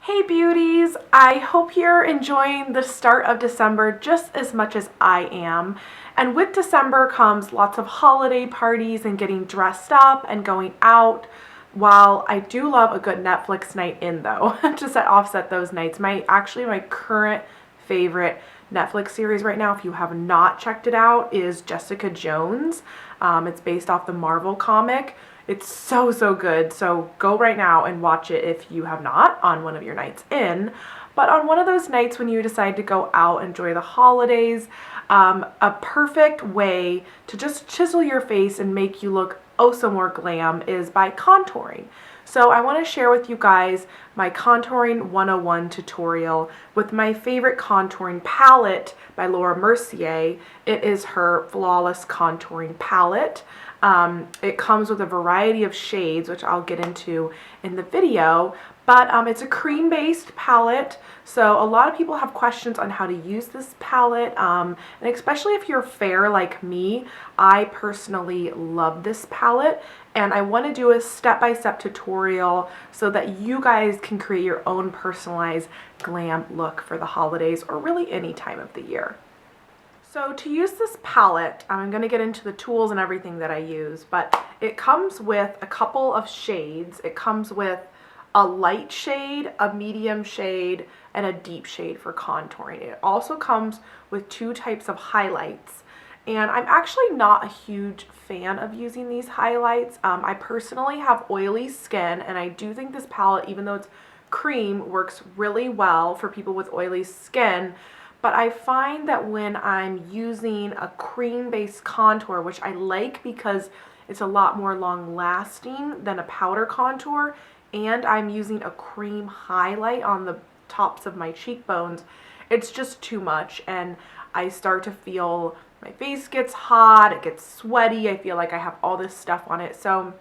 Hey beauties! I hope you're enjoying the start of December just as much as I am. And with December comes lots of holiday parties and getting dressed up and going out. While I do love a good Netflix night in though, to offset those nights. My current favorite Netflix series right now, if you have not checked it out, is Jessica Jones. It's based off the Marvel comic. It's so good, so go right now and watch it if you have not on one of your nights in. But on one of those nights when you decide to go out, enjoy the holidays, a perfect way to just chisel your face and make you look oh so more glam is by contouring. So I want to share with you guys my contouring 101 tutorial with my favorite contouring palette by Laura Mercier. It is her Flawless Contouring palette. It comes with a variety of shades, which I'll get into in the video, but it's a cream-based palette, so a lot of people have questions on how to use this palette, and especially if you're fair like me, I personally love this palette, and I want to do a step-by-step tutorial so that you guys can create your own personalized glam look for the holidays or really any time of the year. So to use this palette, I'm going to get into the tools and everything that I use, but it comes with a couple of shades. It comes with a light shade, a medium shade, and a deep shade for contouring. It also comes with two types of highlights. And I'm actually not a huge fan of using these highlights. I personally have oily skin, and I do think this palette, even though it's cream, works really well for people with oily skin. But I find that when I'm using a cream-based contour, which I like because it's a lot more long-lasting than a powder contour, and I'm using a cream highlight on the tops of my cheekbones, it's just too much, and I start to feel my face gets hot, it gets sweaty, I feel like I have all this stuff on it. So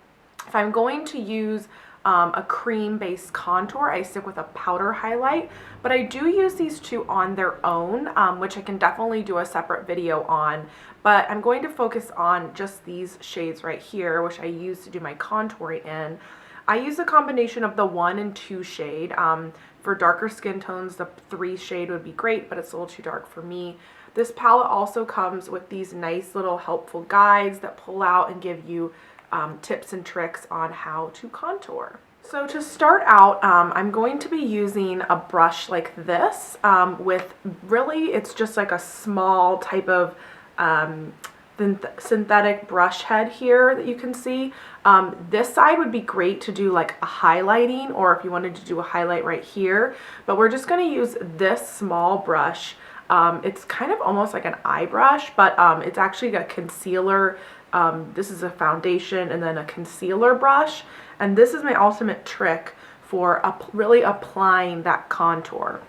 if I'm going to use a cream-based contour, I stick with a powder highlight, but I do use these two on their own, which I can definitely do a separate video on, but I'm going to focus on just these shades right here, which I use to do my contouring in. I use a combination of the 1 and 2 shade. For darker skin tones, the 3 shade would be great, but it's a little too dark for me. This palette also comes with these nice little helpful guides that pull out and give you tips and tricks on how to contour. So to start out, I'm going to be using a brush like this with really, it's just like a small type of synthetic brush head here that you can see. This side would be great to do like a highlighting, or if you wanted to do a highlight right here, but we're just going to use this small brush. It's kind of almost like an eye brush, but it's actually a concealer. This is a foundation and then a concealer brush, and this is my ultimate trick for really applying that contour.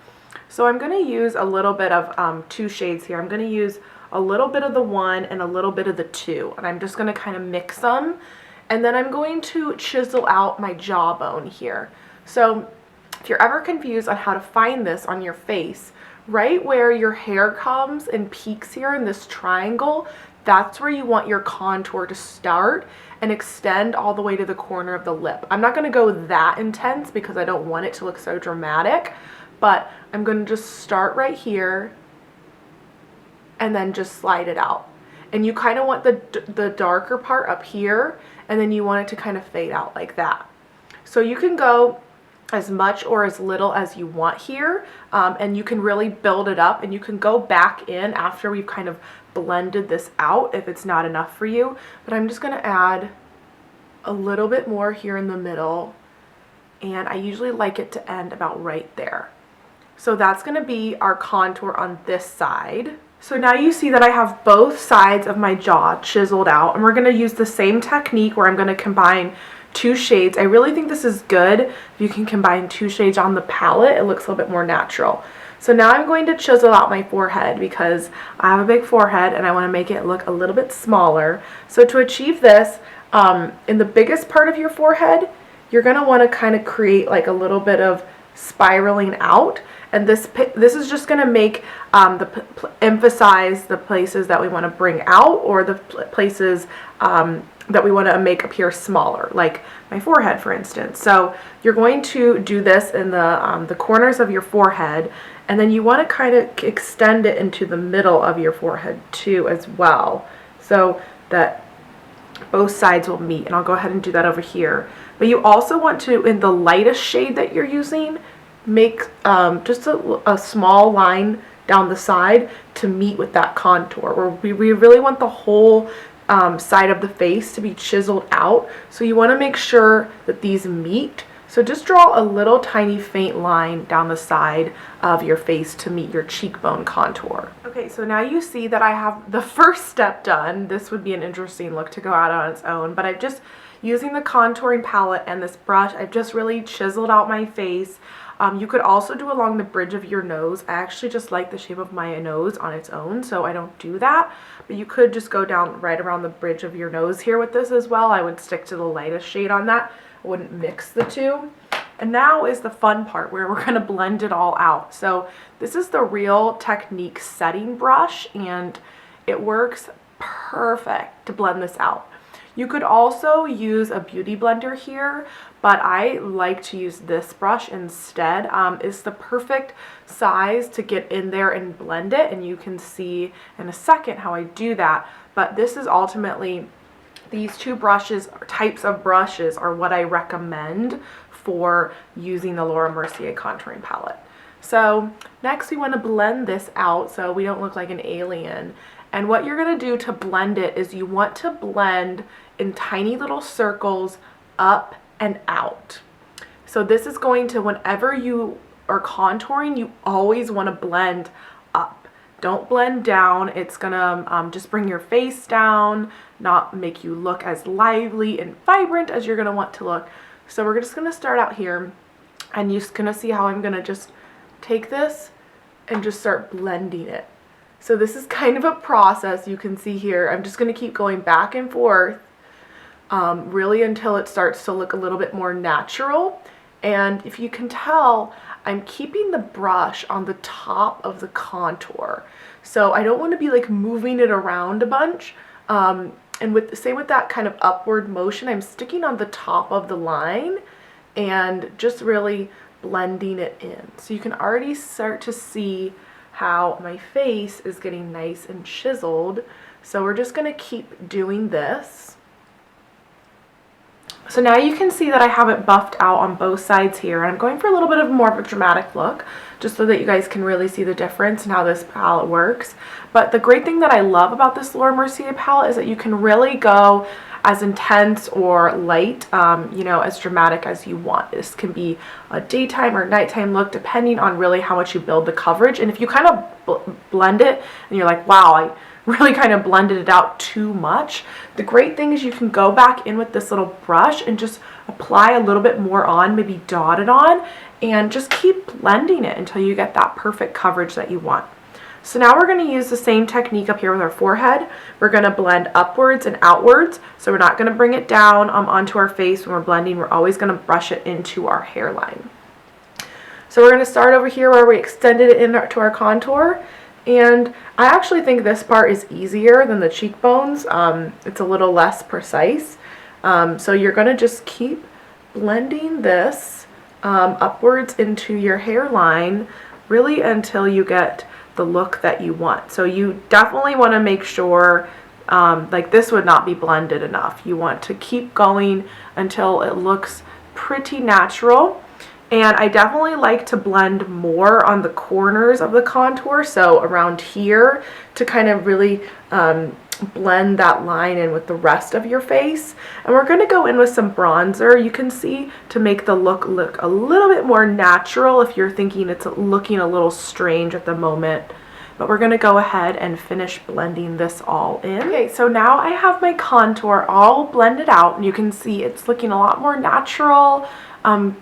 So I'm going to use a little bit of 2 shades here. I'm going to use a little bit of the 1 and a little bit of the 2, and I'm just going to kind of mix them, and then I'm going to chisel out my jawbone here. So if you're ever confused on how to find this on your face, right where your hair comes and peaks here in this triangle, that's where you want your contour to start and extend all the way to the corner of the lip. I'm not going to go that intense because I don't want it to look so dramatic, but I'm going to just start right here and then just slide it out. And you kind of want the darker part up here, and then you want it to kind of fade out like that. So you can go as much or as little as you want here, and you can really build it up, and you can go back in after we've kind of blended this out if it's not enough for you. But I'm just going to add a little bit more here in the middle, and I usually like it to end about right there. So that's going to be our contour on this side. So now you see that I have both sides of my jaw chiseled out, and we're going to use the same technique where I'm going to combine 2 shades. I really think this is good if you can combine 2 shades on the palette. It looks a little bit more natural. So now I'm going to chisel out my forehead because I have a big forehead and I want to make it look a little bit smaller. So to achieve this, in the biggest part of your forehead, you're going to want to kind of create like a little bit of spiraling out, and this is just going to make emphasize the places that we want to bring out, or the places that we want to make appear smaller, like my forehead, for instance. So you're going to do this in the corners of your forehead, and then you want to kind of extend it into the middle of your forehead too as well, so that both sides will meet. And I'll go ahead and do that over here. But you also want to, in the lightest shade that you're using, make just a small line down the side to meet with that contour, where we really want the whole side of the face to be chiseled out. So you want to make sure that these meet. So just draw a little tiny faint line down the side of your face to meet your cheekbone contour. Okay, so now you see that I have the first step done. This would be an interesting look to go out on its own, but I've just, using the contouring palette and this brush, I've just really chiseled out my face. You could also do along the bridge of your nose. I actually just like the shape of my nose on its own, so I don't do that. But you could just go down right around the bridge of your nose here with this as well. I would stick to the lightest shade on that. I wouldn't mix the two. And now is the fun part where we're going to blend it all out. So this is the Real Technique setting brush, and it works perfect to blend this out. You could also use a beauty blender here, but I like to use this brush instead. It's the perfect size to get in there and blend it, and you can see in a second how I do that. But this is ultimately, these two brushes, types of brushes, are what I recommend for using the Laura Mercier contouring palette. So next we want to blend this out so we don't look like an alien. And what you're going to do to blend it is you want to blend in tiny little circles up and out. So this is going to, whenever you are contouring, you always want to blend up. Don't blend down. It's going to just bring your face down, not make you look as lively and vibrant as you're going to want to look. So we're just going to start out here, and you're just going to see how I'm going to just take this and just start blending it. So this is kind of a process. You can see here, I'm just going to keep going back and forth really until it starts to look a little bit more natural. And if you can tell, I'm keeping the brush on the top of the contour. So I don't want to be like moving it around a bunch. And with that kind of upward motion, I'm sticking on the top of the line and just really blending it in. So you can already start to see how my face is getting nice and chiseled. So we're just going to keep doing this. So now you can see that I have it buffed out on both sides here, and I'm going for a little bit of more of a dramatic look, just so that you guys can really see the difference and how this palette works. But the great thing that I love about this Laura Mercier palette is that you can really go as intense or light, you know, as dramatic as you want. This can be a daytime or nighttime look, depending on really how much you build the coverage. And if you kind of blend it and you're like, wow, I really kind of blended it out too much, the great thing is you can go back in with this little brush and just apply a little bit more on, maybe dot it on, and just keep blending it until you get that perfect coverage that you want. So now we're going to use the same technique up here with our forehead. We're going to blend upwards and outwards. So we're not going to bring it down onto our face when we're blending. We're always going to brush it into our hairline. So we're going to start over here where we extended it into our contour. And I actually think this part is easier than the cheekbones. It's a little less precise. So you're going to just keep blending this upwards into your hairline really until you get the look that you want. So you definitely want to make sure like this would not be blended enough. You want to keep going until it looks pretty natural. And I definitely like to blend more on the corners of the contour, so around here, to kind of really blend that line in with the rest of your face. And we're going to go in with some bronzer, you can see, to make the look a little bit more natural if you're thinking it's looking a little strange at the moment. But we're going to go ahead and finish blending this all in. Okay, so now I have my contour all blended out, and you can see it's looking a lot more natural,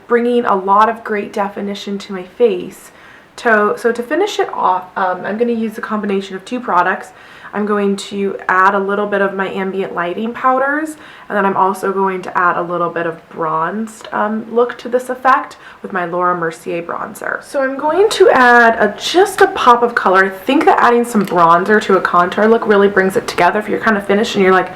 bringing a lot of great definition to my face. So to finish it off, I'm going to use a combination of two products. I'm going to add a little bit of my Ambient lighting powders, and then I'm also going to add a little bit of bronzed look to this effect with my Laura Mercier bronzer. So I'm going to add just a pop of color. I think that adding some bronzer to a contour look really brings it together. If you're kind of finished and you're like,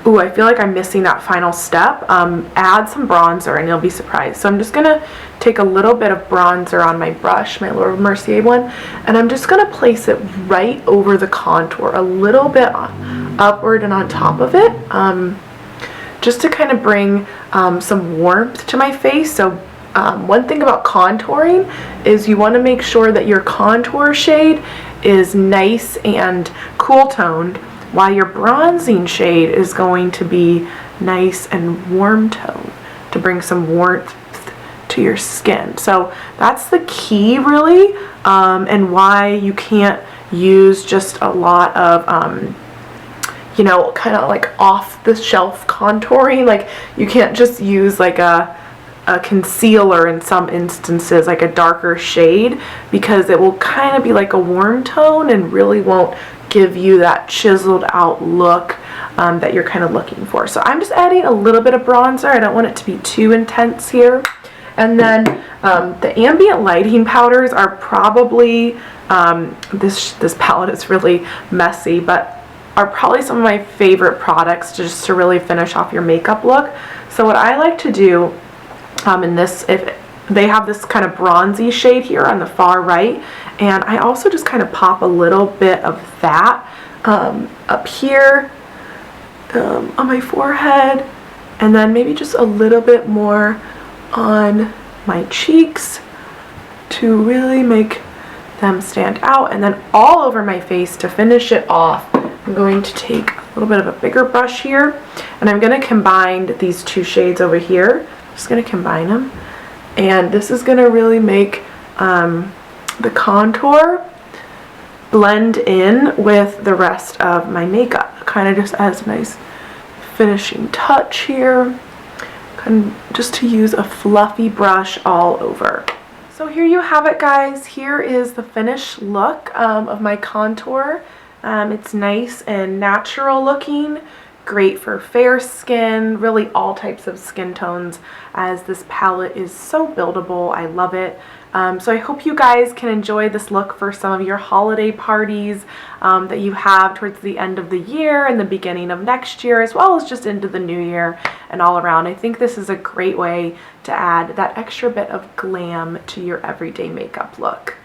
Ooh, I feel like I'm missing that final step. Add some bronzer and you'll be surprised. So I'm just gonna take a little bit of bronzer on my brush, my Laura Mercier one, and I'm just gonna place it right over the contour, a little bit upward and on top of it, just to kind of bring some warmth to my face. So one thing about contouring is you want to make sure that your contour shade is nice and cool toned, while your bronzing shade is going to be nice and warm toned to bring some warmth to your skin. So that's the key really, and why you can't use just a lot of you know, kind of like off the shelf contouring. Like you can't just use like a concealer in some instances, like a darker shade, because it will kind of be like a warm tone and really won't give you that chiseled out look that you're kind of looking for. So I'm just adding a little bit of bronzer. I don't want it to be too intense here. And then the ambient lighting powders are probably, this palette is really messy, but are probably some of my favorite products just to really finish off your makeup look. So what I like to do in this, if they have this kind of bronzy shade here on the far right, and I also just kind of pop a little bit of that up here on my forehead, and then maybe just a little bit more on my cheeks to really make them stand out, and then all over my face to finish it off. I'm going to take a little bit of a bigger brush here, and I'm going to combine these two shades over here. Just going to combine them, and this is going to really make the contour blend in with the rest of my makeup. Kind of just as a nice finishing touch here, kind of just to use a fluffy brush all over. So here you have it, guys. Here is the finished look of my contour. It's nice and natural looking, great for fair skin, really all types of skin tones, as this palette is so buildable. I love it. So I hope you guys can enjoy this look for some of your holiday parties that you have towards the end of the year and the beginning of next year, as well as just into the new year and all around. I think this is a great way to add that extra bit of glam to your everyday makeup look.